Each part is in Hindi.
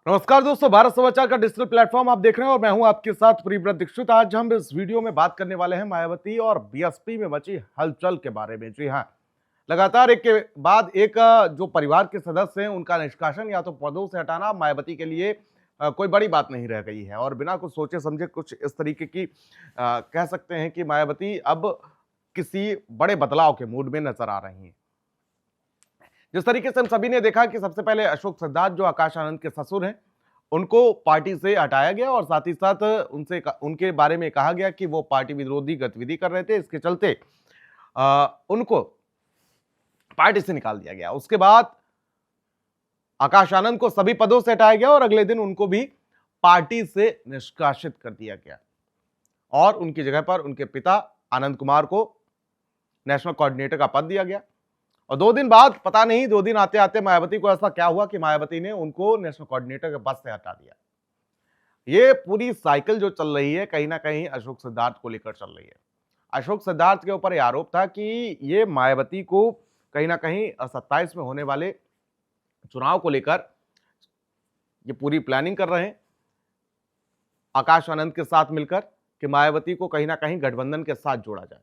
नमस्कार दोस्तों, भारत समाचार का डिजिटल प्लेटफॉर्म आप देख रहे हैं और मैं हूं आपके साथ प्रियव्रत दीक्षित। आज हम इस वीडियो में बात करने वाले हैं मायावती और बीएसपी में मची हलचल के बारे में। जी हां, लगातार एक के बाद एक जो परिवार के सदस्य हैं उनका निष्कासन या तो पदों से हटाना मायावती के लिए कोई बड़ी बात नहीं रह गई है। और बिना कुछ सोचे समझे कुछ इस तरीके की कह सकते हैं कि मायावती अब किसी बड़े बदलाव के मूड में नजर आ रही हैं। जिस तरीके से हम सभी ने देखा कि सबसे पहले अशोक सिद्धार्थ जो आकाश आनंद के ससुर हैं, उनको पार्टी से हटाया गया और साथ ही साथ उनके बारे में कहा गया कि वो पार्टी विरोधी गतिविधि कर रहे थे। इसके चलते उनको पार्टी से निकाल दिया गया। उसके बाद आकाश आनंद को सभी पदों से हटाया गया और अगले दिन उनको भी पार्टी से निष्कासित कर दिया गया और उनकी जगह पर उनके पिता आनंद कुमार को नेशनल कोऑर्डिनेटर का पद दिया गया। और 2 दिन बाद, पता नहीं 2 दिन आते आते मायावती को ऐसा क्या हुआ कि मायावती ने उनको नेशनल कोऑर्डिनेटर के पद से हटा दिया। ये पूरी साइकिल जो चल रही है कहीं ना कहीं अशोक सिद्धार्थ को लेकर चल रही है। अशोक सिद्धार्थ के ऊपर यह आरोप था कि ये मायावती को कहीं ना कहीं 27 में होने वाले चुनाव को लेकर ये पूरी प्लानिंग कर रहे हैं आकाश आनंद के साथ मिलकर कि मायावती को कहीं ना कहीं गठबंधन के साथ जोड़ा जाए,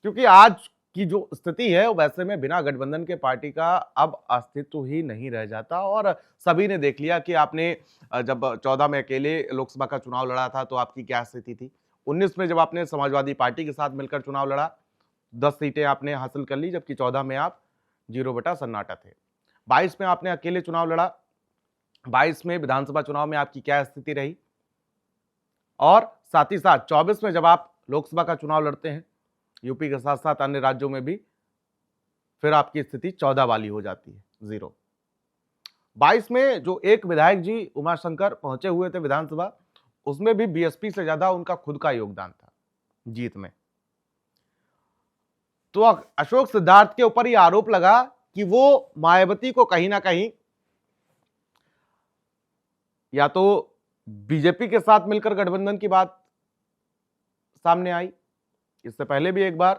क्योंकि आज की जो स्थिति है वैसे में बिना गठबंधन के पार्टी का अब अस्तित्व ही नहीं रह जाता। और सभी ने देख लिया कि आपने जब 14 में अकेले लोकसभा का चुनाव लड़ा था तो आपकी क्या स्थिति थी। 19 में जब आपने समाजवादी पार्टी के साथ मिलकर चुनाव लड़ा, 10 सीटें आपने हासिल कर ली, जबकि 14 में आप 0 बटा सन्नाटा थे। 22 में आपने अकेले चुनाव लड़ा, 22 में विधानसभा चुनाव में आपकी क्या स्थिति रही, और साथ ही साथ 24 में जब आप लोकसभा का चुनाव लड़ते हैं यूपी के साथ साथ अन्य राज्यों में भी, फिर आपकी स्थिति 14 वाली हो जाती है, 0। 22 में जो एक विधायक जी उमाशंकर पहुंचे हुए थे विधानसभा, उसमें भी बीएसपी से ज्यादा उनका खुद का योगदान था जीत में। तो अशोक सिद्धार्थ के ऊपर यह आरोप लगा कि वो मायावती को कहीं ना कहीं या तो बीजेपी के साथ मिलकर गठबंधन की बात सामने आई, इससे पहले भी एक बार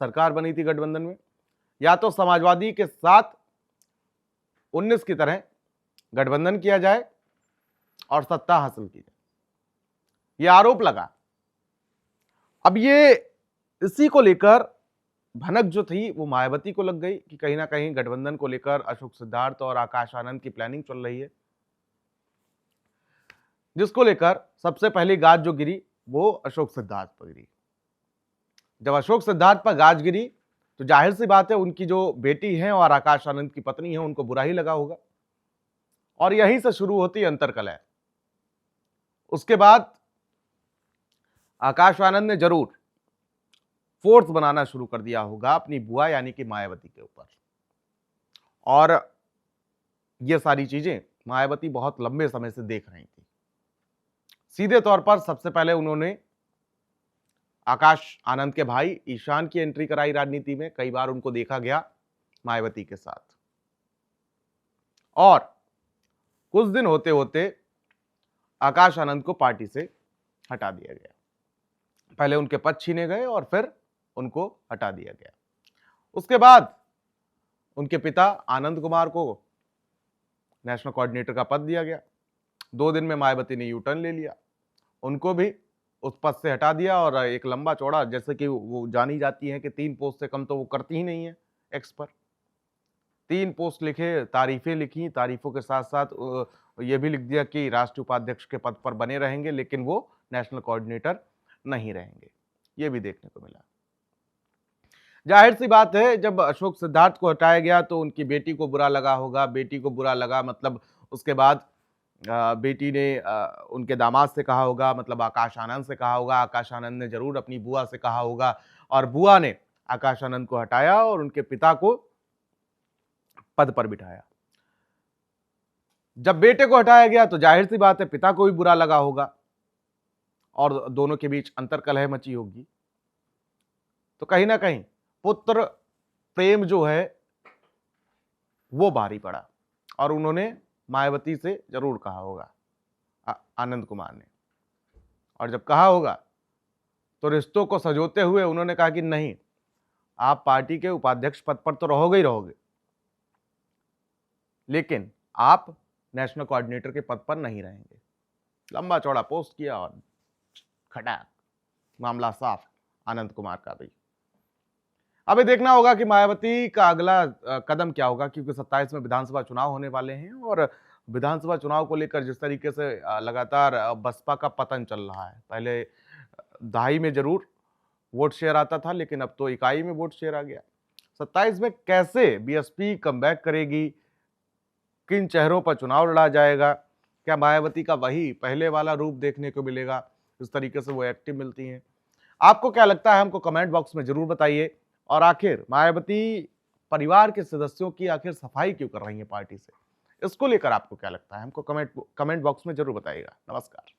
सरकार बनी थी गठबंधन में, या तो समाजवादी के साथ 19 की तरह गठबंधन किया जाए और सत्ता हासिल की जाए, यह आरोप लगा। अब ये इसी को लेकर भनक जो थी वो मायावती को लग गई कि कहीं ना कहीं गठबंधन को लेकर अशोक सिद्धार्थ और आकाश आनंद की प्लानिंग चल रही है, जिसको लेकर सबसे पहली गाज जो गिरी वो अशोक सिद्धार्थ पर गिरी। जब अशोक सिद्धार्थ पर गाज गिरी तो जाहिर सी बात है उनकी जो बेटी है और आकाश आनंद की पत्नी है उनको बुरा ही लगा होगा, और यहीं से शुरू होती अंतर्कलह। उसके बाद आकाश आनंद ने जरूर फोर्स बनाना शुरू कर दिया होगा अपनी बुआ यानी कि मायावती के ऊपर, और ये सारी चीजें मायावती बहुत लंबे समय से देख रही थी। सीधे तौर पर सबसे पहले उन्होंने आकाश आनंद के भाई ईशान की एंट्री कराई राजनीति में, कई बार उनको देखा गया मायावती के साथ, और कुछ दिन होते होते आकाश आनंद को पार्टी से हटा दिया गया। पहले उनके पद छीने गए और फिर उनको हटा दिया गया। उसके बाद उनके पिता आनंद कुमार को नेशनल कोऑर्डिनेटर का पद दिया गया। 2 दिन में मायावती ने यू टर्न ले लिया, उनको भी उस पद से हटा दिया, और एक लंबा चौड़ा, जैसे कि वो जानी जाती है कि 3 पोस्ट से कम तो वो करती ही नहीं है एक्स पर। 3 पोस्ट लिखे, तारीफें लिखी, तारीफों के साथ साथ ये भी लिख दिया कि राष्ट्रीय उपाध्यक्ष के पद पर बने रहेंगे लेकिन वो नेशनल कोऑर्डिनेटर नहीं रहेंगे। ये भी देखने को मिला। जाहिर सी बात है जब अशोक सिद्धार्थ को हटाया गया तो उनकी बेटी को बुरा लगा होगा। बेटी को बुरा लगा मतलब उसके बाद बेटी ने उनके दामाद से कहा होगा, मतलब आकाश आनंद से कहा होगा। आकाश आनंद ने जरूर अपनी बुआ से कहा होगा और बुआ ने आकाश आनंद को हटाया और उनके पिता को पद पर बिठाया। जब बेटे को हटाया गया तो जाहिर सी बात है पिता को भी बुरा लगा होगा और दोनों के बीच अंतर्कलह मची होगी। तो कहीं ना कहीं पुत्र प्रेम जो है वो भारी पड़ा और उन्होंने मायावती से जरूर कहा होगा आनंद कुमार ने, और जब कहा होगा तो रिश्तों को सजोते हुए उन्होंने कहा कि नहीं, आप पार्टी के उपाध्यक्ष पद पर तो रहोगे ही रहोगे, लेकिन आप नेशनल कोऑर्डिनेटर के पद पर नहीं रहेंगे। लंबा चौड़ा पोस्ट किया और खटाक, मामला साफ। आनंद कुमार का भी अभी देखना होगा कि मायावती का अगला कदम क्या होगा, क्योंकि 27 में विधानसभा चुनाव होने वाले हैं और विधानसभा चुनाव को लेकर जिस तरीके से लगातार बसपा का पतन चल रहा है। पहले दहाई में जरूर वोट शेयर आता था, लेकिन अब तो इकाई में वोट शेयर आ गया। 27 में कैसे बीएसपी कमबैक करेगी, किन चेहरों पर चुनाव लड़ा जाएगा, क्या मायावती का वही पहले वाला रूप देखने को मिलेगा, इस तरीके से वो एक्टिव मिलती हैं। आपको क्या लगता है, हमको कमेंट बॉक्स में जरूर बताइए। और आखिर मायावती परिवार के सदस्यों की आखिर सफाई क्यों कर रही है पार्टी से, इसको लेकर आपको क्या लगता है, हमको कमेंट बॉक्स में जरूर बताइएगा। नमस्कार।